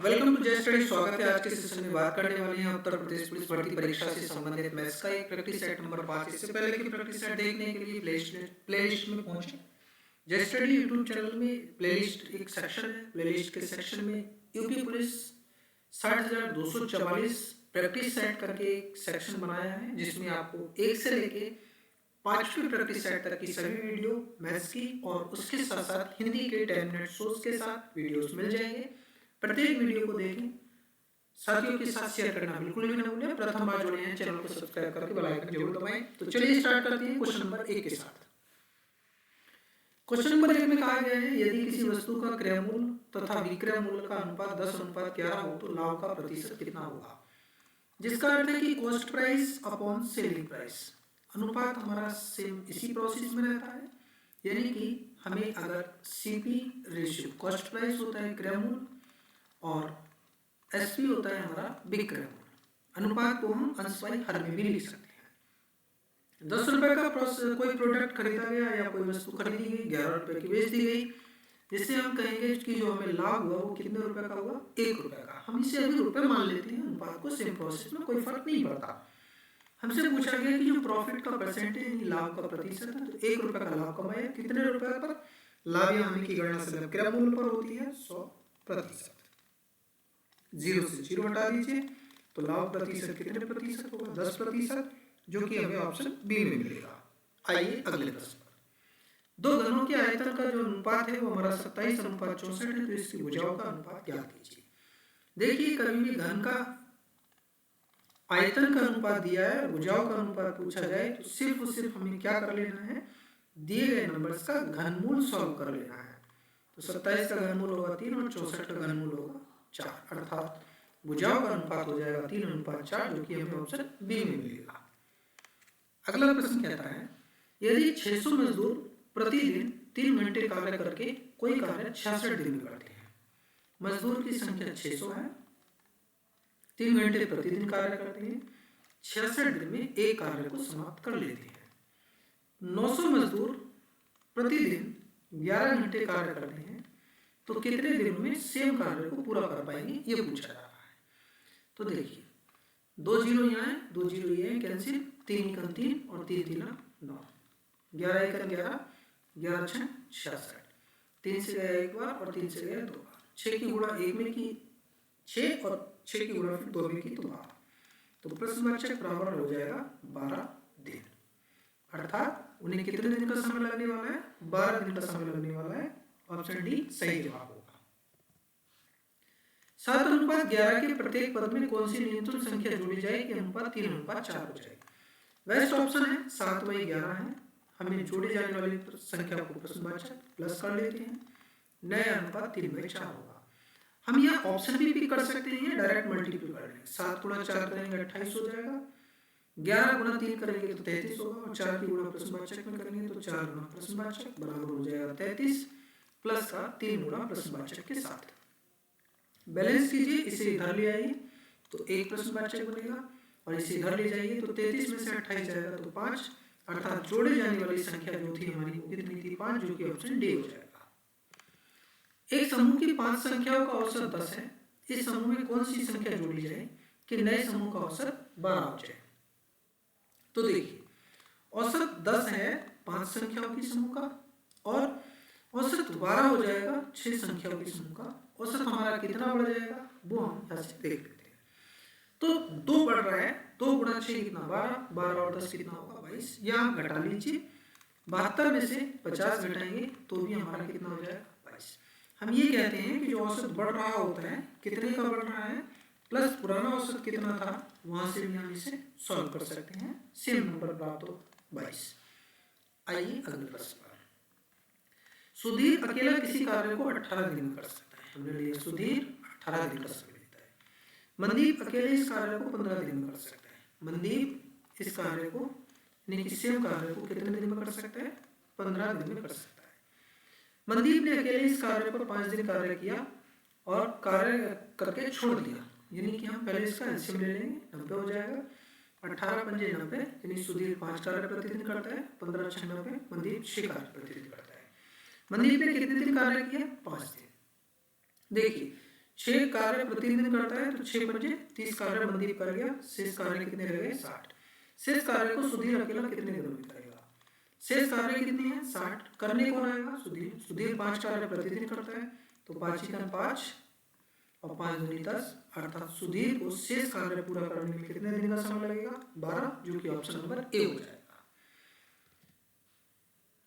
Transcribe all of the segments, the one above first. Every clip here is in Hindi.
वेलकम टू जय स्टडी। स्वागत है। आज के सेशन में बात करने वाले हैं उत्तर प्रदेश पुलिस भर्ती परीक्षा से संबंधित मैथ्स का एक प्रैक्टिस सेट नंबर 5। इससे पहले की प्रैक्टिस सेट देखने के लिए प्लेलिस्ट में पहुंचे। जय स्टडी यूट्यूब चैनल में प्लेलिस्ट एक सेक्शन है। प्लेलिस्ट के सेक्शन में यूपी पुलिस 60,244 प्रैक्टिस सेट करके एक सेक्शन बनाया है, जिसमें आपको 1 से लेके 5वीं प्रैक्टिस सेट तक की सभी वीडियो मैथ्स की और उसके साथ साथ हिंदी के 10 मिनट सोर्स के साथ वीडियोस मिल जाएंगे। प्रत्येक वीडियो को देखें, साथियों के साथ शेयर करना बिल्कुल भी ना भूलें। प्रथम बार जुड़े हैं चैनल को सब्सक्राइब करके बेल आइकन जरूर दबाएं। तो चलिए स्टार्ट करते हैं क्वेश्चन नंबर 1 के साथ। क्वेश्चन नंबर 1 में कहा गया है, यदि किसी वस्तु का क्रय मूल्य तथा विक्रय मूल्य का अनुपात 10:11 हो तो लाभ का प्रतिशत कितना होगा। जिसका अर्थ है कि cost price upon selling price. अनुपात हमारा सेम इसी प्रोसेस में रहता है, यानी कि हमें अगर सीपी रेशियो कॉस्ट प्राइस होता है क्रय मूल्य और एसपी होता है हमारा विक्रय मूल्य, अनुपात को हम अंश बाई हर में भी लिख सकते हैं। 10 रुपए का कोई प्रोडक्ट खरीदा गया या कोई वस्तु खरीदी गई, 11 रुपए की बेच दी गई, जिससे हम कहेंगे कि जो हमें लाभ हुआ वो कितने रुपए का हुआ, 1 रुपए का। हम इसे अभी रुपए मान लेते हैं, अनुपात को सेम प्रोसेस में कोई फर्क नहीं पड़ता। हमसे पूछा गया कि जो प्रॉफिट का परसेंटेज यानी लाभ का प्रतिशत है, तो 1 रुपए का लाभ कमाया, कितने रुपए पर लाभ या हानि की गणना से विक्रय मूल्य पर होती है 100%। 0 से 0 हटा दीजिए तो लाभ प्रतिशत कितने प्रतिशत होगा, 10%, जो कि हमें ऑप्शन बी में मिलेगा। आइए अगले प्रश्न पर। दो घनों के आयतन का जो अनुपात है वो हमारा 27:64 है, तो इसकी भुजाओं का अनुपात ज्ञात कीजिए। देखिए, कभी भी घन का आयतन का अनुपात दिया है और भुजाओं का अनुपात पूछा जाए तो सिर्फ और सिर्फ हमें क्या कर लेना है, दिए गए नंबर्स का घनमूल सॉल्व कर लेना है। तो 27 का घनमूल होगा 3 और 64 का घनमूल होगा 4, अर्थात भुजाओं का अनुपात हो जाएगा 3:4, जो कि हमें ऑप्शन बी में मिलेगा। अगला प्रश्न कहता है, यदि 600 मजदूर प्रतिदिन 3 घंटे कार्य करके कोई कार्य 66 दिन में करते हैं। मजदूर की संख्या 600 है, 3 घंटे प्रतिदिन कार्य करते हैं, 66 दिन में एक कार्य को समाप्त कर लेते हैं। 900 मजदूर प्रतिदिन 11 घंटे कार्य करते हैं, तो कितने दिनों में सेम कार्य को पूरा कर पाएंगे, ये पूछा जा रहा है। तो देखिए, 2 जीरो यहाँ है, 2 जीरो ये है, कैंसिल, 3 एकम 3 और 3 3 9, 11 एकम 11, 11 6 66, 3 से गया एक बार और 3 से गया 2 बार, 6 की गुणा 1 में की 6 और 6 की गुणा फिर 2 में की 2 बार, तो प्रश्नवाचक बराबर हो जाएगा 12 दिन, अर्थात उन्हें कितने दिन का समय लगने वाला है, 12 दिन का समय लगने वाला है। ऑप्शन डी सही जवाब होगा। 7:11 के प्रत्येक पद में कौन सी न्यूनतम संख्या जोड़ी जाए कि अनुपात 3:4 हो जाए। बेस्ट ऑप्शन है 7/11 है। हमें जोड़े जाने वाली संख्या को प्रश्नवाचक प्लस कर लेते हैं, नया अनुपात 3/4 होगा। हम यहाँ ऑप्शन भी पिक कर सकते हैं, डायरेक्ट मल्टीप्लाई कर लेंगे। 7 गुणा 4 करेंगे 28 हो जाएगा, 11 गुणा 3 करेंगे तो 33 होगा, और 4 की गुणा प्रश्नवाचक में करेंगे तो 4 गुणा प्रश्नवाचक बराबर हो जाएगा 33 प्लस का 3 गुणा प्रश्नवाचक के साथ। बैलेंस कीजिए, इसे इधर ले आइए तो एक प्रश्नवाचक बनेगा और इसे इधर ले जाइए तो 33 में से 28 जाएगा तो 5, अर्थात जोड़े जाने वाली संख्या जो थी हमारी वो कितनी थी, 5, जो कि ऑप्शन डी हो जाएगा। एक समूह की 5 संख्याओं का औसत 10 है। इस समूह में कौन सी संख्या जोड़ी जाए कि नए समूह का औसत 12 हो जाए। तो देखिए, औसत 10 है 5 संख्याओं की समूह का, और औसत 12 हो जाएगा 6 संख्याओं की समूह का। औसत हमारा कितना बढ़ जाएगा वो हम यहाँ से देख लेते हैं। तो 2 बढ़ रहा है, 2 गुणा 6 कितना 12, 12 और 10 कितना होगा 22, यहाँ घटा लीजिए, 72 में से 50 घटाएंगे तो भी हमारा कितना हो जाएगा 22। हम ये कहते हैं कि जो औसत बढ़ रहा होता है कितने का बढ़ रहा है, प्लस पुराना औसत कितना था वहां से भी हम इसे सॉल्व कर सकते हैं, सेम नंबर प्राप्त हो 22। आइए अगले प्रश्न पर। सुधीर अकेला किसी कार्य को 18 दिन में कर सकता है। हमने लिया सुधीर 18 दिन का समय लेता है। मनदीप अकेले इस कार्य को 15 दिन में कर सकता है। मनदीप इस कार्य को यानी कि सेम कार्य को कितने दिन में कर सकता है, 15 दिन में कर सकता है। मनदीप ने अकेले इस कार्य पर 5 दिन कार्य किया और कार्य करके छोड़ दिया, यानी कि हम पहले इसका एलसीएम ले लेंगे, 90 हो जाएगा, 18 पंजे 90, यानी सुधीर 5 कार्य प्रतिदिन करता है, 15 6 90, मनदीप 6 कार्य प्रतिदिन करता है। मनदीप ने कितने दिन कार्य किया, 5 दिन। देखिए 6 कार्य प्रतिदिन करता है तो 6 बजे 30 कार्य मनदीप कर गया, शेष कार्य कितने रह गए 60। शेष कार्य को सुधीर अकेला कितने दिनों में करेगा? शेष कार्य कितनी है 60, करने कौन आएगा सुधीर। सुधीर 5 कार्य प्रतिदिन करता है तो 5 × 5 और 5 × 10 अर्थात सुधीर को शेष कार्य पूरा करने में कितने दिन का समय लगेगा 12, जो कि ऑप्शन नंबर ए हो जाएगा।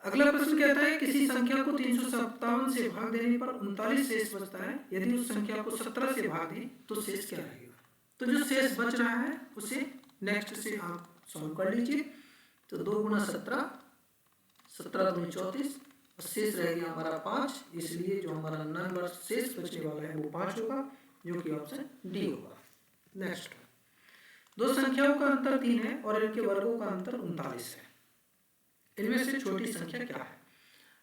अगला प्रश्न कहता है किसी संख्या को 357 से भाग देने पर 39 शेष बचता है, यदि उस संख्या को 17 से भाग दें तो शेष क्या रहेगा? तो जो शेष बच रहा है उसे नेक्स्ट से आप सॉल्व कर लीजिए। तो 2 × 17, 17 × 2 = 34 और शेष रह गया हमारा 5, इसलिए जो हमारा नंबर शेष बचने वाला है वो 5 होगा, जो कि ऑप्शन डी होगा। नेक्स्ट, दो संख्याओं का अंतर 3 है और इनके वर्गों का अंतर 39 है, इनमें से छोटी संख्या क्या है?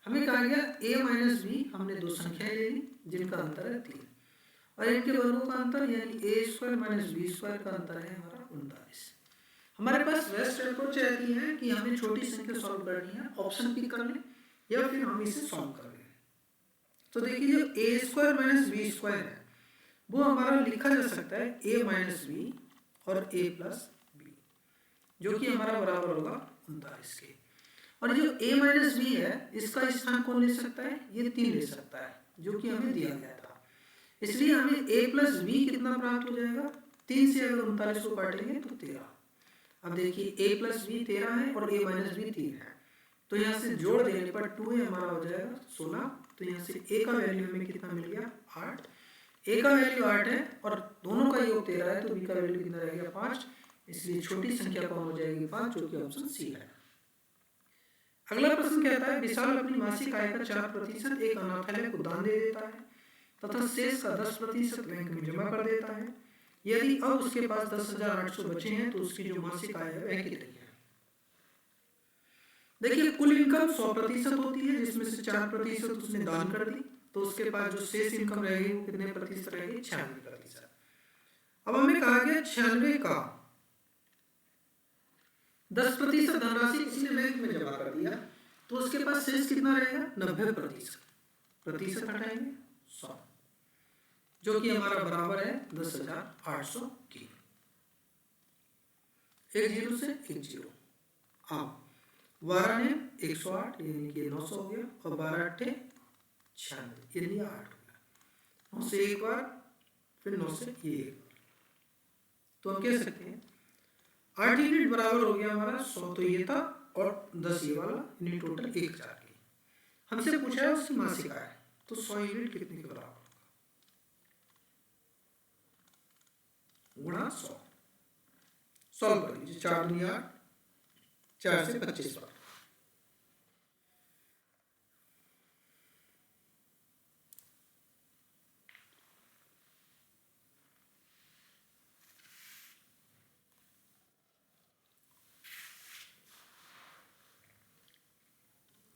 हमें कहा गया a - b, हमने दो संख्याएं ले ली जिनका अंतर है 3 और इनके वर्गों का अंतर यानी a² - b² का अंतर है हमारा 39। हमारे पास बेस्ट अप्रोच रहती है कि हमें छोटी संख्या सॉल्व करनी है, ऑप्शन पिक कर लें या फिर हम इसे सॉल्व कर लें। तो देखिए जो a² - b² है वो हमारा लिखा जा सकता है a - b और a + b, जो कि हमारा बराबर होगा 39 के। और जो a - b है इसका स्थान कौन ले सकता है? ये 3 ले सकता है, जो कि हमें दिया गया था, इसलिए हमें a + b कितना प्राप्त हो जाएगा? 3 से अगर 39 को काटेंगे तो 13। अब देखिए a + b 13 है और a - b 3 है, तो यहाँ से जोड़ देने पर 2a हमारा हो जाएगा 16। तो यहाँ से a का वैल्यू हमें कितना मिल गया 8, a का वैल्यू 8 है और दोनों का योग 13 है, तो b का वैल्यू कितना रह गया 5, इसलिए छोटी संख्या कौन हो जाएगी 5, जो कि ऑप्शन सी है। अगला प्रश्न कहता है विशाल अपनी मासिक आय का 4% एक अनाथालय को दान दे देता है तथा शेष का 10% बैंक में जमा कर देता है। यदि अब उसके पास 10,800 बचे हैं तो उसकी जो मासिक आय है वह कितनी है? देखिए कुल इनकम 100% होती है, जिसमें से 4% उसने दान कर दी, तो उसके पास जो शेष इनकम रहेगी वो कितने प्रतिशत रहेगी? 96%। अब हमें कहा गया 96 का 10% धनराशि इसने बैंक में जमा कर दिया, तो उसके पास शेष कितना रहेगा 90%। प्रतिशत हटाएंगे 100, जो कि हमारा बराबर है 10,800 की। एक 0 से एक 0। अब 12 ने 108 यानी कि 900 हो गया और 12 × 8 = 96 यानी 8 हो गया। 9 से एक बार फिर 9 से ये एक बार, तो हम कह सकते हैं 8 यूनिट बराबर हो गया हमारा 100, तो ये था और 10 ये वाला, यानी टोटल 1000 की। हमसे पूछा है उसकी मासिक आय, तो 100 यूनिट कितने के बराबर गुणा 100। सॉल्व कर लीजिए, 4 दूनी 8, 4 से 25 बार।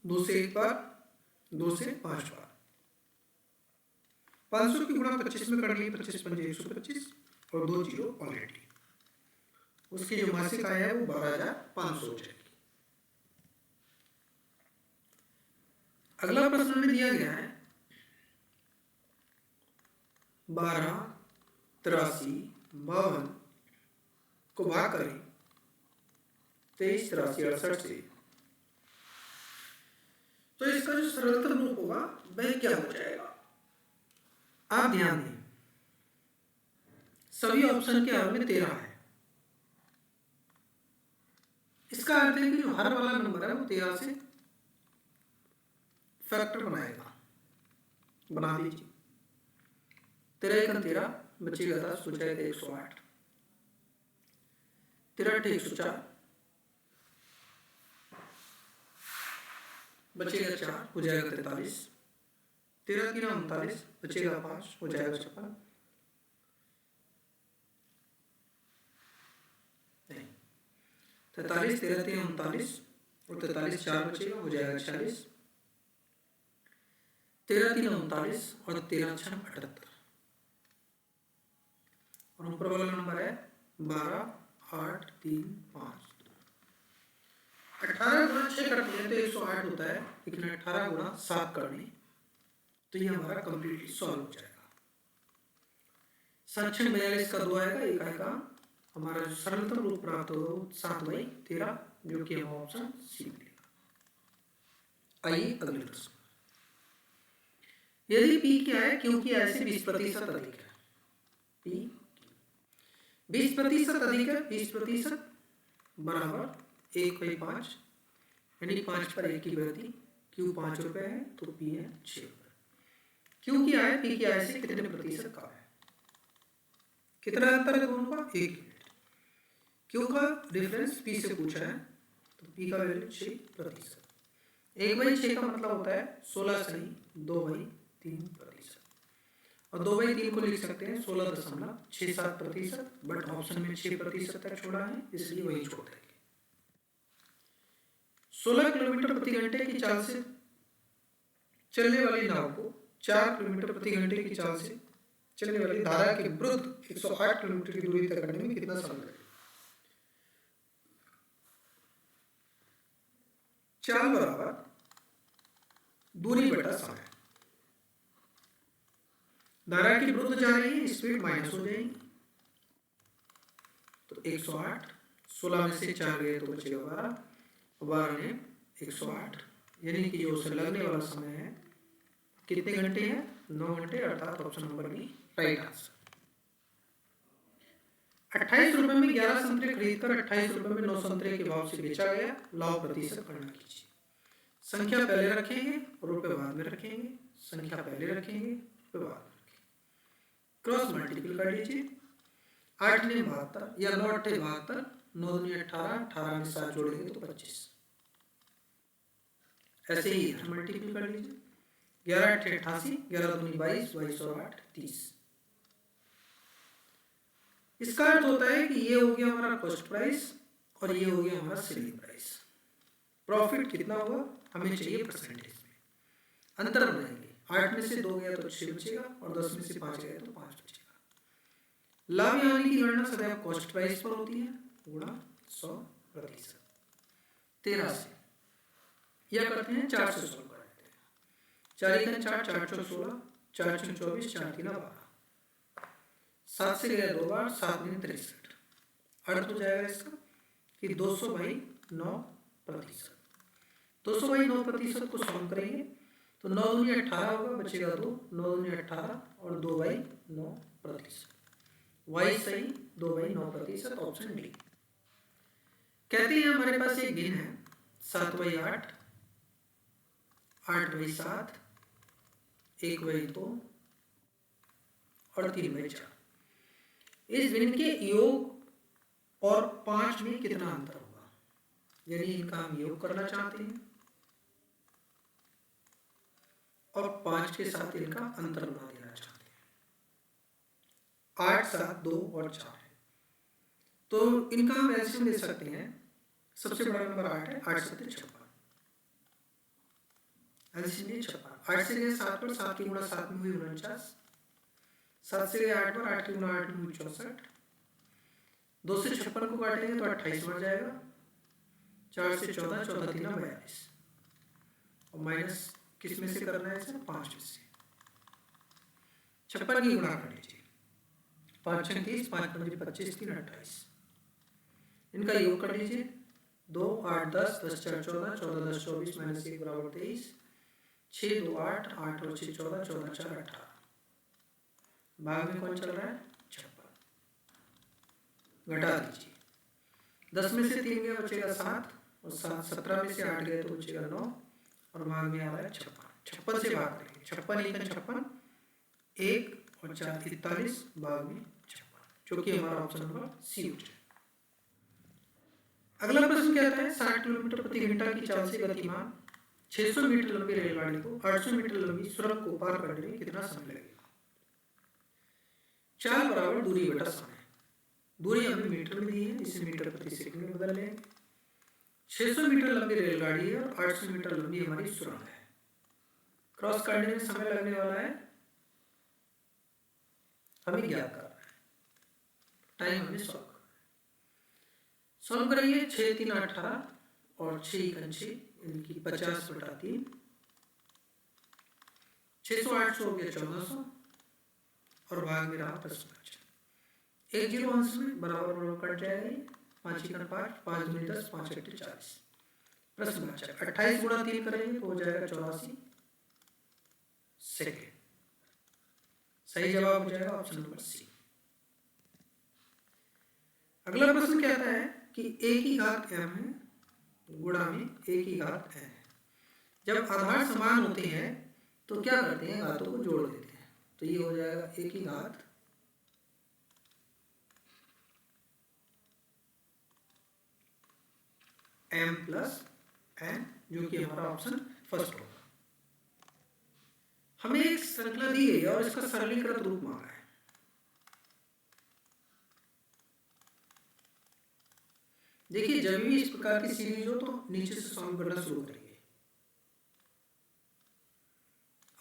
दो से एक बार, 2 से 5 बार। 500 की गुणा 25 में कर ली, 25 × 5 = 125 और 2 0 ऑलरेडी। उसकी जो मासिक आय है वो 12,500 हो जाएगी। अगला प्रश्न में दिया गया है 12, 83, 52 को भाग करें 23, 83, 68 से, तो इसका जो सरलतम रूप होगा वह क्या हो जाएगा? आप ध्यान दें, सभी ऑप्शन के हर में 13 है, इसका अर्थ है कि जो हर वाला नंबर है वो 13 से फैक्टर बनाएगा। बना दीजिए, 13 × 13 बचेगा 10, हो जाएगा 108, 13 × 8 = 104, बचेगा 4, हो जाएगा 43, 13 × 3 = 39, बचेगा 5, हो जाएगा 56, नहीं 43, 13 × 3 = 39 और 43 4 बचेगा, हो जाएगा 46, 13 × 3 = 39 और 13 × 6 = 78 और ऊपर वाला नंबर है 12, 8, 3, 5, 18 × 6 करते हैं तो 108 होता है, लेकिन 18 × 7 करने तो ये हमारा कंप्लीटली सॉल्व हो जाएगा। 7×42 का 2 आएगा, एक आएगा हमारा जो सरलतम रूप प्राप्त होगा 7/13, जो कि हम ऑप्शन सी मिलेगा। आइए अगले प्रश्न। यदि पी क्या है, क्यू की आई से 20% अधिक है, पी 20% अधिक है, 20% बराबर 1/5, यानी 5 पर 1 की वृद्धि। क्यू 5 रुपए है तो पी है 6 रुपए। क्यू की आय पी की आय से कितने प्रतिशत कम है? कितना अंतर है दोनों का? 1 यूनिट। क्यू का डिफरेंस पी से पूछा है तो पी का वैल्यू 6%। 1/6 का मतलब होता है 16 सही 2/3%, और 2/3 को लिख सकते हैं 16.67%, बट ऑप्शन में 6% तक छोड़ा है इसलिए वही छोड़ देंगे। 16 किलोमीटर प्रति घंटे की चाल से चलने वाली नाव को 4 किलोमीटर प्रति घंटे की चाल से चलने वाली धारा के विरुद्ध 108 किलोमीटर की दूरी तय करने में कितना समय लगेगा? चाल बराबर दूरी बटा समय। धारा के विरुद्ध जा रही है, स्पीड माइनस हो जाएगी, तो 108, 16 में से 4 गए तो बचेगा 12, 12 ने 108, यानी कि जो उसे लगने वाला समय है कितने घंटे है? 9 घंटे, अर्थात option number B right answer. 28 रुपए में 11 संतरे खरीदकर 28 रुपए में 9 संतरे के भाव से बेचा गया, लाभ प्रतिशत गणना कीजिए। संख्या पहले रखेंगे, रुपए बाद में रखेंगे, संख्या पहले रखेंगे, रुपए बाद में रखेंगे, क्रॉस मल्टीपल कर लीजिए। 8 ने 72 या 9 8 72, 9 ने 18, 18 में 7 जोड़ेंगे तो 25। ऐसे ही इधर मल्टीपल कर लीजिए। 11 8 88, 11 दूनी 22, 22 और 8 30। इसका अर्थ होता है कि ये हो गया हमारा कॉस्ट प्राइस और ये हो गया हमारा सेलिंग प्राइस। प्रॉफिट कितना होगा हमें चाहिए परसेंटेज में, अंतर बनाएंगे। 8 में से 2 गया तो 6 बचेगा और 10 में से 5 गया तो 5 बचेगा। लाभ या हानि की गणना सदैव कॉस्ट प्राइस पर होती है गुणा 100%। 13 से या करते हैं 4 से सॉल्व करते हैं। 4 1 4, 4 4 16, 4 6 24, 4 3 12, 7 से गया 2 बार, 7 में 63। अर्थ हो जाएगा इसका कि 200/9%। 200/9% को सॉल्व करेंगे तो 9 दूनी 18 होगा, बचेगा 2, 9 दूनी 18 और 2/9%। वाई सही 2/9%, ऑप्शन डी। कहते हैं हमारे पास एक भिन्न है 7/8, 8/7, 1/2 और 3/4। इस भिन्न के योग और 5 में कितना अंतर होगा, यानी इनका हम योग करना चाहते हैं और 5 के साथ इनका अंतर बना देना चाहते हैं। 8 7 2 और 4 है, तो इनका हम एलसीएम ले सकते हैं। सबसे बड़ा नंबर 8 है, 8 7 56, एलसीएम 56। 8 से गए 7 पर, 7 की गुणा 7 में हुई 49, 7 से गए 8 पर, 8 की गुणा 8 में हुई 64, 2 से 56 को काटेंगे तो 28 बढ़ जाएगा, 4 से 14, 14 3 42, और माइनस किस में से करना है सर? 5 में से। 56 की गुणा कर लीजिए, 5 6 30, 5 5 25, 3 28। इनका योग कर लीजिए, 2 8 10, 10 4 14, 14 10 24, माइनस 1 बराबर 23, 6 2 8, 8 और 6 14, 14 4 18। भाग में कौन चल रहा है? 56। घटा दीजिए, 10 में से 3 गया बचेगा 7, और 7 17 में से 8 गए तो बचेगा 9, और भाग में आ रहा है 56। 56 से भाग करेंगे, 56 1 56, 1 और 4 43, भाग में 56, जो कि हमारा ऑप्शन नंबर सी हो जाए। अगला प्रश्न कहता है 60 किलोमीटर प्रति घंटा की चाल से गतिमान 600 मीटर लंबी रेलगाड़ी को 800 मीटर लंबी सुरंग को पार करने में कितना समय लगेगा? चाल बराबर दूरी बटा समय। दूरी हमें मीटर में दी है, इसे मीटर प्रति सेकंड में बदल लेंगे। 600 मीटर लंबी रेलगाड़ी है और 800 मीटर लंबी हमारी सुरंग है। क्रॉस करने में समय लगने वाला है, हमें ज्ञात करना है, टाइम हमें सॉल्व करेंगे। 6 3 18 और 6 6, इनकी 50/3, 600 800 हो गया 1400, और भाग में रहा 10। एक जीरो अंश में बराबर बराबर कट जाएगा ये, 5 एकम 5, 5 दूनी 10, 5 अट्ठे 40। प्रश्न बचा 28 गुणा 3 करेंगे तो हो जाएगा 84 सेकेंड। सही जवाब हो जाएगा ऑप्शन नंबर सी। अगला प्रश्न कहता है कि a की घात m है गुणा में a की घात n है। जब आधार समान होते हैं तो क्या करते हैं, घातों को जोड़ देते हैं। तो ये हो जाएगा a की घात m प्लस n, जो कि हमारा ऑप्शन फर्स्ट होगा। हमें एक श्रृंखला दी गई है और इसका सरलीकृत रूप मांगा है। देखिए जब भी इस प्रकार की सीरीज हो तो नीचे से सॉल्व करना शुरू करेंगे।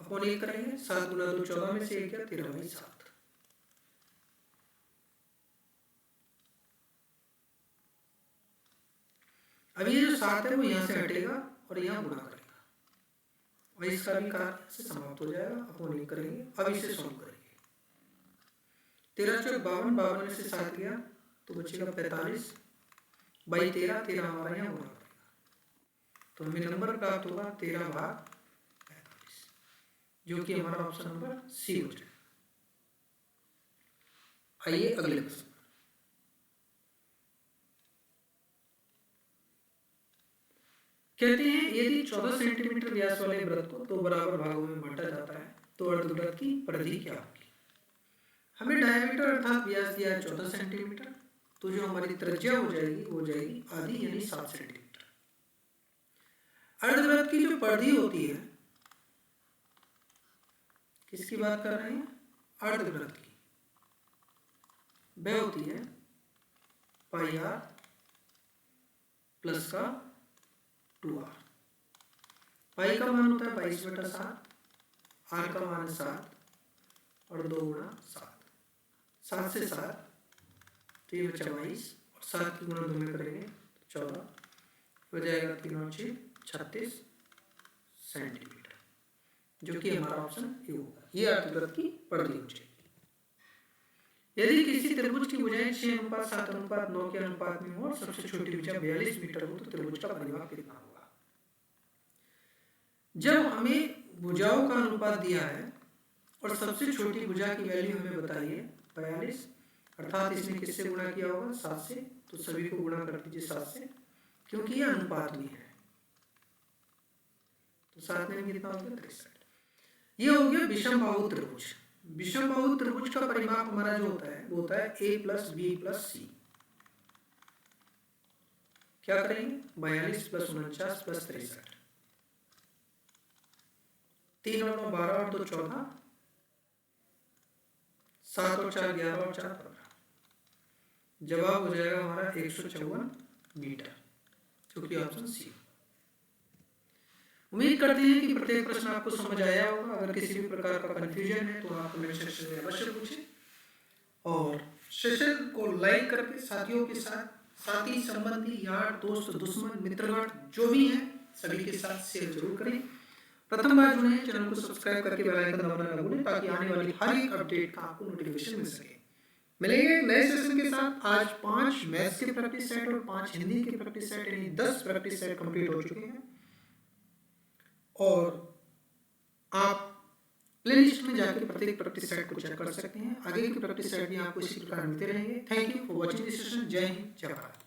अपन एक करेंगे 7 गुना 2 14 में से 1 गया 13/7। अब ये जो 7 है वो यहाँ से हटेगा और यहाँ गुणा करेगा और इसका भी कार्य से समाप्त हो जाएगा। अपन एक करेंगे, अब इसे सॉल्व करेंगे। 13 चौक 52, 52 में से 7 गया तो बचेगा 45 बाई 13, 13 हमारा यहाँ गुणा करेगा तो हमें नंबर प्राप्त होगा 13/45, जो कि हमारा ऑप्शन नंबर सी हो जाएगा। आइए अगले प्रश्न। कहते हैं यदि 14 सेंटीमीटर व्यास वाले वृत्त को 2 बराबर भागों में बांटा जाता है तो अर्धवृत्त की परिधि क्या होगी। हमें डायमीटर अर्थात व्यास दिया है 14 सेंटीमीटर, तो जो हमारी त्रिज्या हो जाएगी आधी यानी 7 सेंटीमीटर। अर्धवृत्त की जो परिधि होती है, किसकी बात कर रहे हैं, अर्धवृत्त की, वह होती है पाई r प्लस का 2r। पाई का मान होता है 22/7, r का मान है 7 और 2 गुणा 7, 7 से 7 तो ये बचा 22 और 7 की गुणा 2 में करेंगे 14 हो जाएगा 3 और 6 36 सेंटीमीटर, जो कि हमारा ऑप्शन ए होगा। ये अर्धवृत्त की परिधि हो जाएगी। यदि किसी त्रिभुज की भुजाएं 6:7:9 के अनुपात में हो और सबसे छोटी भुजा 42 मीटर हो तो त्रिभुज का परिमाप कितना होगा। जब हमें भुजाओं का अनुपात दिया है और सबसे छोटी भुजा की वैल्यू हमें बताइए 42, अर्थात इसमें किससे गुणा किया होगा 7 से, तो सभी को गुणा कर दीजिए 7 से, क्योंकि यह अनुपात में है तो 7 में कितना हो गया 63। ये हो गया विषमबाहु त्रिभुज। विषमबाहु त्रिभुज का परिमाप हमारा जो होता है वो होता है a प्लस बी प्लस सी। क्या करेंगे 42 प्लस 49 प्लस 63, 3 और 9 12 और 2 14, 7 और 4 11 और 4 15। जवाब हो जाएगा हमारा 154 मीटर, जो कि ऑप्शन सी। उम्मीद करते हैं कि प्रत्येक प्रश्न आपको समझ आया होगा। अगर किसी भी प्रकार का कंफ्यूजन है तो आप कमेंट सेक्शन में अवश्य पूछें और सेशन को लाइक करके साथियों के साथ ही संबंधी यार दोस्त दुश्मन मित्रगण जो भी हैं सभी के साथ शेयर जरूर करें। प्रथम बार जुड़े हैं चैनल को सब्सक्राइब करके बेल आइकन दबाना न भूलें ताकि आने वाली हर एक अपडेट का आपको नोटिफिकेशन मिल सके। मिलेंगे नए सेशन के साथ। आज 5 मैथ्स के प्रैक्टिस सेट और 5 हिंदी के प्रैक्टिस सेट यानी 10 प्रैक्टिस सेट कंप्लीट हो चुके हैं और आप प्लेलिस्ट में जाकर प्रत्येक प्रैक्टिस सेट को चेक कर सकते हैं। आगे की प्रैक्टिस सेट भी आपको इसी प्रकार मिलते रहेंगे। Thank you for watching this session. जय हिंद, जय भारत।